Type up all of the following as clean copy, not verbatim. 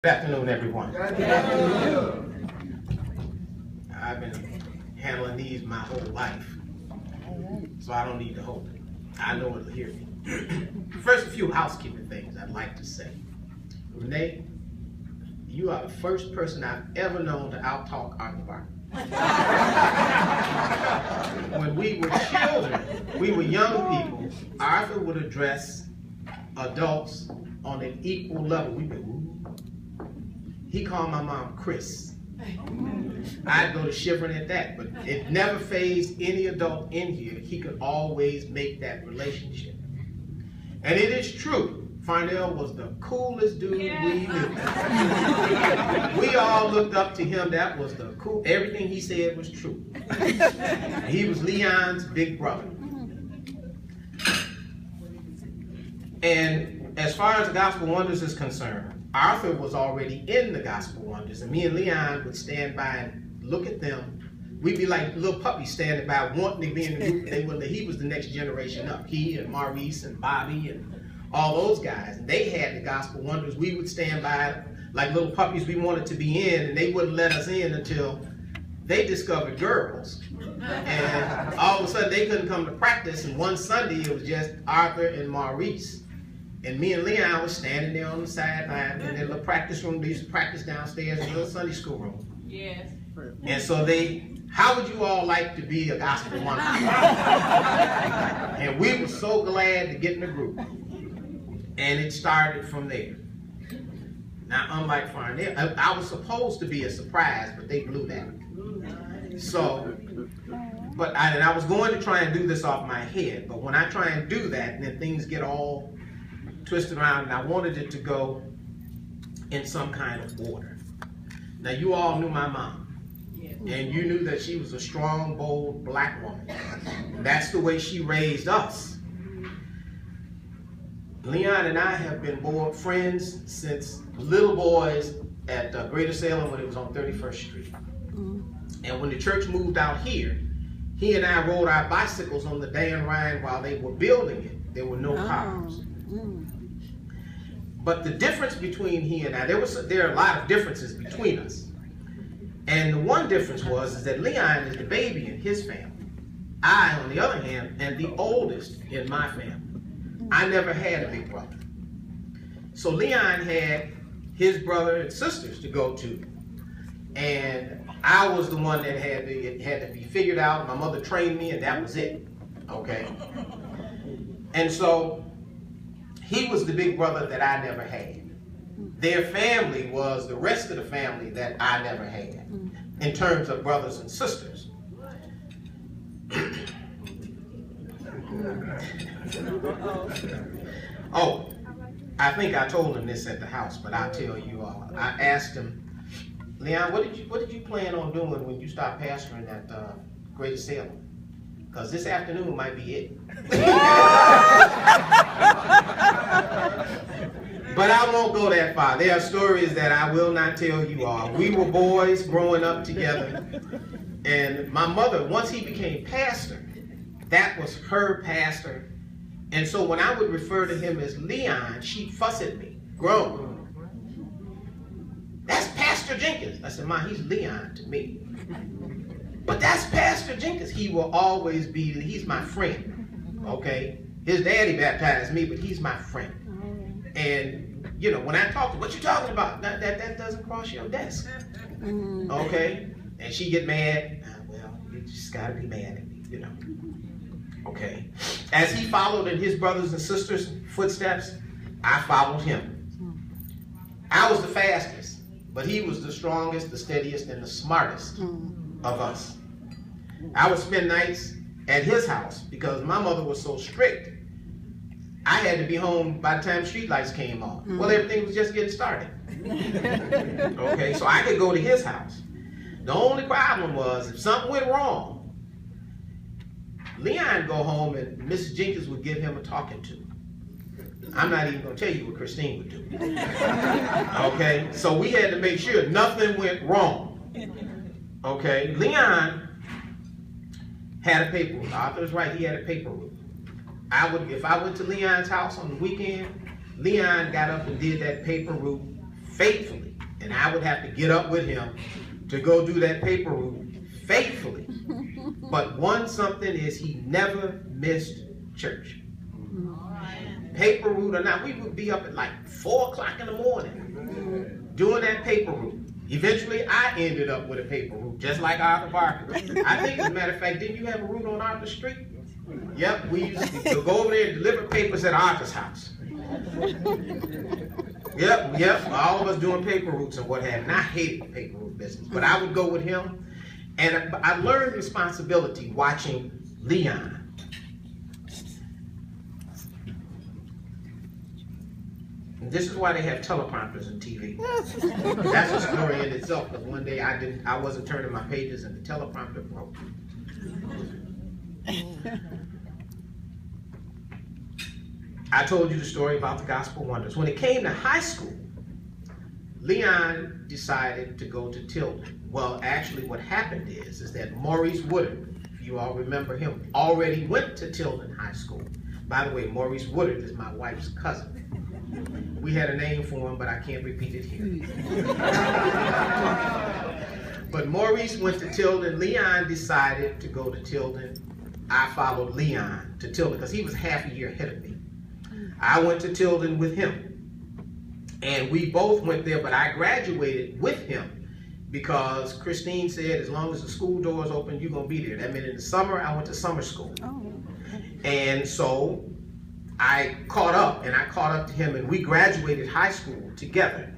Good afternoon, everyone. Good afternoon. I've been handling these my whole life, so I don't need to hold it. I know it'll hear me. First, a few housekeeping things I'd like to say. Renee, you are the first person I've ever known to out-talk Arthur Barker. When we were children, we were young people, Arthur would address adults on an equal level. We'd be, ooh. He called my mom Chris. I'd go to shivering at that, but it never fazed any adult in here. He could always make that relationship. And it is true, Farnell was the coolest dude we knew. We all looked up to him. That was the cool, everything he said was true. He was Leon's big brother. And as far as the Gospel Wonders is concerned, Arthur was already in the Gospel Wonders, and me and Leon would stand by and look at them. We'd be like little puppies standing by wanting to be in the group. He was the next generation up. He and Maurice and Bobby and all those guys. And they had the Gospel Wonders. We would stand by like little puppies we wanted to be in, and they wouldn't let us in until they discovered girls. And all of a sudden they couldn't come to practice, and one Sunday it was just Arthur and Maurice. And me and Leon was standing there on the sideline in their little practice room. They used to practice downstairs in the little Sunday school room. Yes. And so how would you all like to be a gospel wonder? And we were so glad to get in the group. And it started from there. Now, unlike Farnell, I was supposed to be a surprise, but they blew that. So, and I was going to try and do this off my head, but when I try and do that, and then things get all twisted around, and I wanted it to go in some kind of order. Now, you all knew my mom, and you knew that she was a strong, bold black woman. And that's the way she raised us. Leon and I have been friends since little boys at Greater Salem when it was on 31st Street. And when the church moved out here, he and I rode our bicycles on the Dan Ryan while they were building it. There were no cars. But the difference between he and I, there are a lot of differences between us. And the one difference is that Leon is the baby in his family. I, on the other hand, am the oldest in my family. I never had a big brother. So Leon had his brother and sisters to go to. And I was the one that had to be figured out. My mother trained me, and that was it. Okay? And so he was the big brother that I never had. Their family was the rest of the family that I never had in terms of brothers and sisters. Oh, I think I told him this at the house, but I'll tell you all. I asked him, Leon, what did you plan on doing when you start pastoring at Greater Salem? Because this afternoon might be it. But I won't go that far. There are stories that I will not tell you all. We were boys growing up together. And my mother, once he became pastor, that was her pastor. And so when I would refer to him as Leon, she'd fuss at me, grown. That's Pastor Jenkins. I said, Ma, he's Leon to me. But that's Pastor Jenkins. He will always be, he's my friend, okay? His daddy baptized me, but he's my friend. And, you know, when I talk to what you talking about? That doesn't cross your desk, okay? And she get mad. Well, you just got to be mad at me, you know. Okay. As he followed in his brothers and sisters' footsteps, I followed him. I was the fastest, but he was the strongest, the steadiest, and the smartest of us. I would spend nights at his house because my mother was so strict. I had to be home by the time streetlights came on. Well, everything was just getting started. Okay, so I could go to his house. The only problem was if something went wrong, Leon would go home and Mrs. Jenkins would give him a talking to. I'm not even going to tell you what Christine would do. Okay, so we had to make sure nothing went wrong. Okay, Leon had a paper route. Arthur's right, he had a paper route. If I went to Leon's house on the weekend, Leon got up and did that paper route faithfully. And I would have to get up with him to go do that paper route faithfully. But one something is he never missed church. Paper route or not, we would be up at like 4 o'clock in the morning doing that paper route. Eventually, I ended up with a paper route, just like Arthur Barker. I think, as a matter of fact, didn't you have a route on Arthur Street? Yep, we used to go over there and deliver papers at Arthur's house. Yep, all of us doing paper routes and what have you. And I hated the paper route business, but I would go with him. And I learned responsibility watching Leon. And this is why they have teleprompters in TV. That's a story in itself, because one day I wasn't turning my pages and the teleprompter broke. I told you the story about the Gospel Wonders. When it came to high school, Leon decided to go to Tilden. Well, actually what happened is that Maurice Woodard, if you all remember him, already went to Tilden High School. By the way, Maurice Woodard is my wife's cousin. We had a name for him, but I can't repeat it here. But Maurice went to Tilden. Leon decided to go to Tilden. I followed Leon to Tilden because he was half a year ahead of me. I went to Tilden with him. And we both went there, but I graduated with him because Christine said, as long as the school doors open, you're going to be there. That meant in the summer, I went to summer school. And so I caught up to him, and we graduated high school together.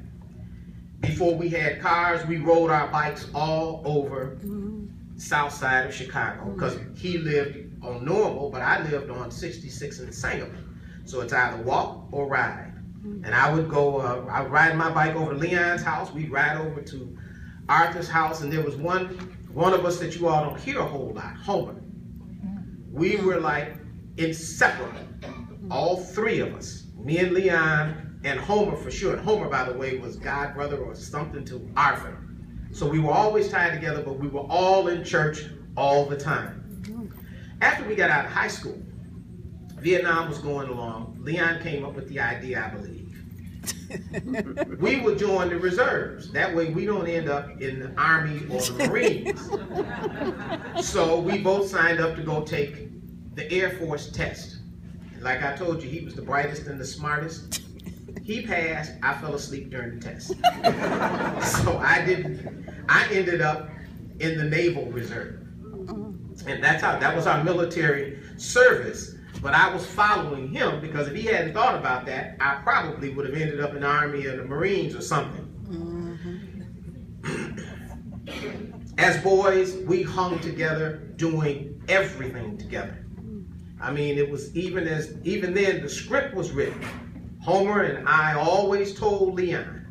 Before we had cars, we rode our bikes all over south side of Chicago, because he lived on Normal, but I lived on 66 in Sangamon. So it's either walk or ride. And I would go, I would ride my bike over to Leon's house, we'd ride over to Arthur's house, and there was one of us that you all don't hear a whole lot, Homer. We were like inseparable, all three of us, me and Leon and Homer for sure. And Homer, by the way, was god brother or something to Arthur. So we were always tied together, but we were all in church all the time. After we got out of high school, Vietnam was going along. Leon came up with the idea, I believe. We would join the reserves. That way we don't end up in the Army or the Marines. So we both signed up to go take the Air Force test. Like I told you, he was the brightest and the smartest. He passed, I fell asleep during the test. So I ended up in the Naval Reserve. And that was our military service. But I was following him because if he hadn't thought about that, I probably would have ended up in the Army or the Marines or something. As boys, we hung together doing everything together. I mean, it was even then the script was written. Homer and I always told Leon,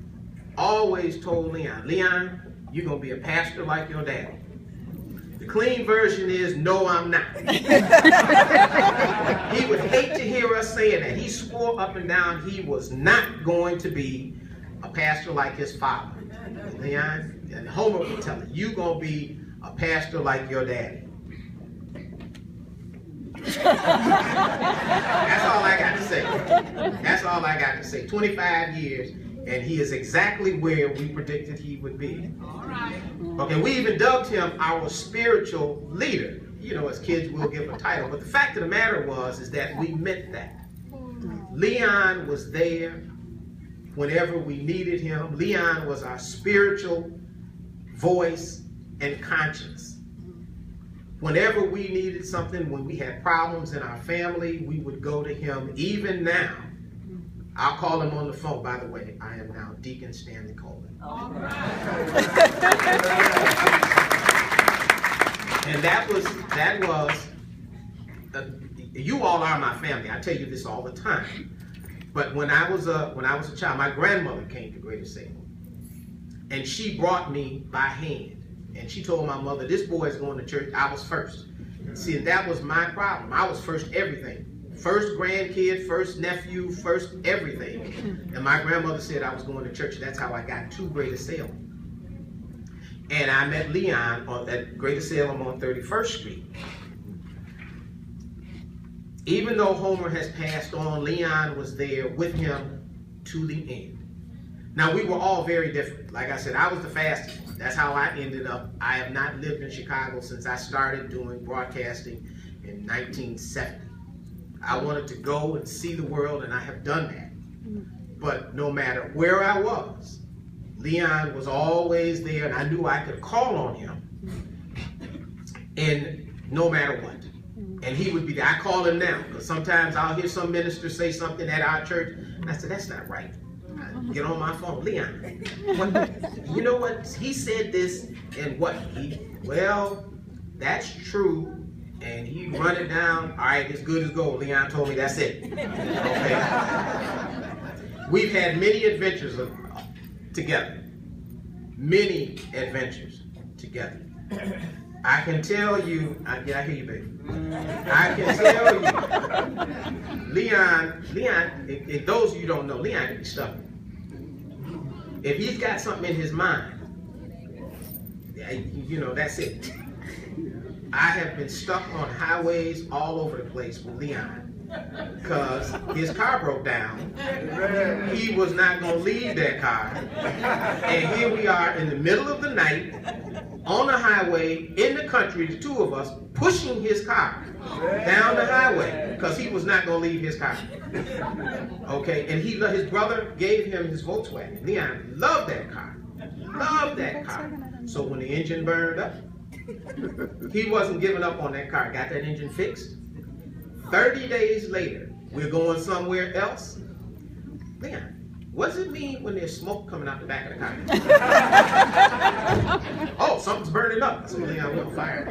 Leon, you're going to be a pastor like your daddy. The clean version is, no, I'm not. He would hate to hear us saying that. He swore up and down he was not going to be a pastor like his father. Leon, and Homer would tell him, you're going to be a pastor like your daddy. That's all I got to say. That's all I got to say. 25 years, and he is exactly where we predicted he would be. Okay, we even dubbed him our spiritual leader. You know, as kids, we'll give a title. But the fact of the matter is that we meant that. Leon was there whenever we needed him. Leon was our spiritual voice and conscience. Whenever we needed something, when we had problems in our family, we would go to him. Even now, I'll call him on the phone. By the way, I am now Deacon Stanley Coleman. All right. And that was you all are my family. I tell you this all the time. But when I was a child, my grandmother came to Greater Salem, and she brought me by hand. And she told my mother, this boy is going to church. I was first. See, that was my problem. I was first everything. First grandkid, first nephew, first everything. And my grandmother said I was going to church. That's how I got to Greater Salem. And I met Leon at Greater Salem on 31st Street. Even though Homer has passed on, Leon was there with him to the end. Now, we were all very different. Like I said, I was the fastest one. That's how I ended up. I have not lived in Chicago since I started doing broadcasting in 1970. I wanted to go and see the world, and I have done that. But no matter where I was, Leon was always there, and I knew I could call on him, and no matter what. And he would be there. I call him now, because sometimes I'll hear some minister say something at our church, and I said, that's not right. I get on my phone, Leon, you know what? He said this, and what? Well, that's true. And he run it down. All right, it's good as gold. Leon told me that's it. Okay. We've had many adventures together. Many adventures together. I can tell you, I hear you, baby. I can tell you, Leon, if those of you don't know, Leon can be stubborn. If he's got something in his mind, you know, that's it. I have been stuck on highways all over the place with Leon because his car broke down. He was not going to leave that car. And here we are in the middle of the night on the highway in the country, the two of us, pushing his car down the highway because he was not going to leave his car. Okay, and his brother gave him his Volkswagen. Leon loved that car. Loved that car. So when the engine burned up, he wasn't giving up on that car. Got that engine fixed. 30 days later, we're going somewhere else. Leon, what does it mean when there's smoke coming out the back of the car? Oh, something's burning up. So Leon, we're on fire.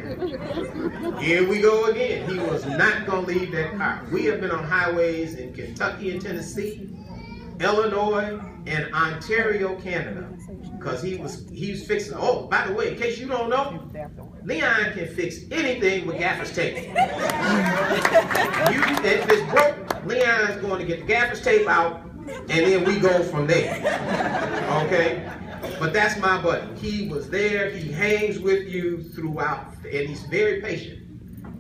Here we go again. He was not going to leave that car. We have been on highways in Kentucky and Tennessee, Illinois, and Ontario, Canada. Because he was fixing, oh, by the way, in case you don't know, Leon can fix anything with gaffer's tape. If it's broke, Leon's going to get the gaffer's tape out, and then we go from there. Okay? But that's my buddy. He was there, he hangs with you throughout, and he's very patient.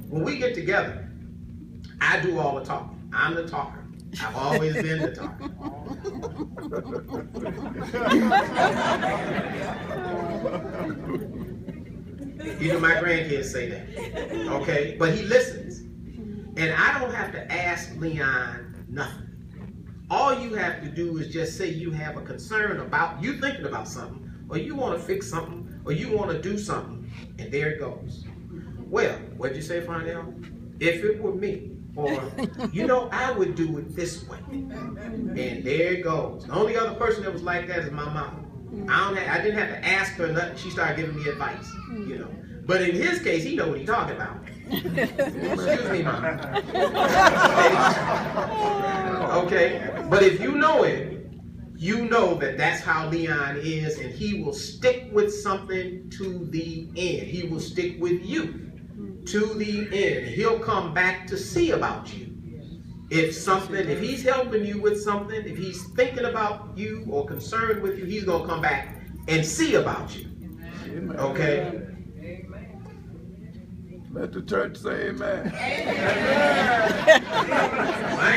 When we get together, I do all the talking. I'm the talker. I've always been the talker. Even my grandkids say that. Okay? But he listens. And I don't have to ask Leon nothing. All you have to do is just say you have a concern about, you thinking about something, or you want to fix something, or you want to do something, and there it goes. Well, what'd you say, Farnell? If it were me, or, you know, I would do it this way. And there it goes. The only other person that was like that is my mom. I didn't have to ask her nothing. She started giving me advice, you know. But in his case, he know what he's talking about. Excuse me, Mom. Okay? But if you know him, you know that that's how Leon is, and he will stick with something to the end. He will stick with you to the end. He'll come back to see about you. If he's helping you with something, if he's thinking about you or concerned with you, he's going to come back and see about you. Okay? Let the church say amen. I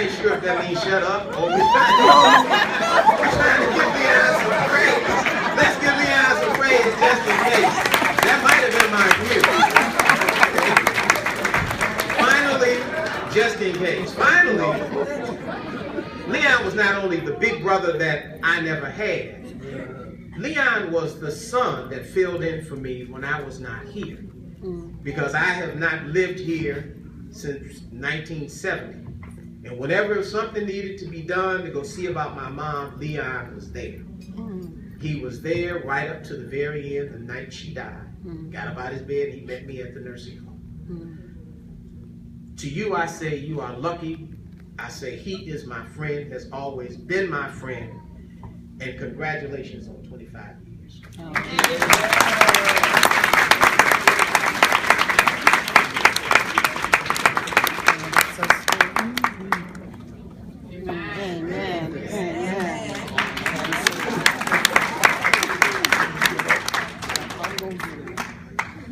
ain't sure if that means shut up or we're trying to give Leon some praise. Let's give Leon some praise just in case. That might have been my view. Finally, just in case. Finally, Leon was not only the big brother that I never had. Leon was the son that filled in for me when I was not here. Because I have not lived here since 1970. And whenever something needed to be done to go see about my mom, Leon was there. He was there right up to the very end, the night she died. Got up out his bed, he met me at the nursing home. To you, I say you are lucky. I say he is my friend, has always been my friend. And congratulations on 25 years.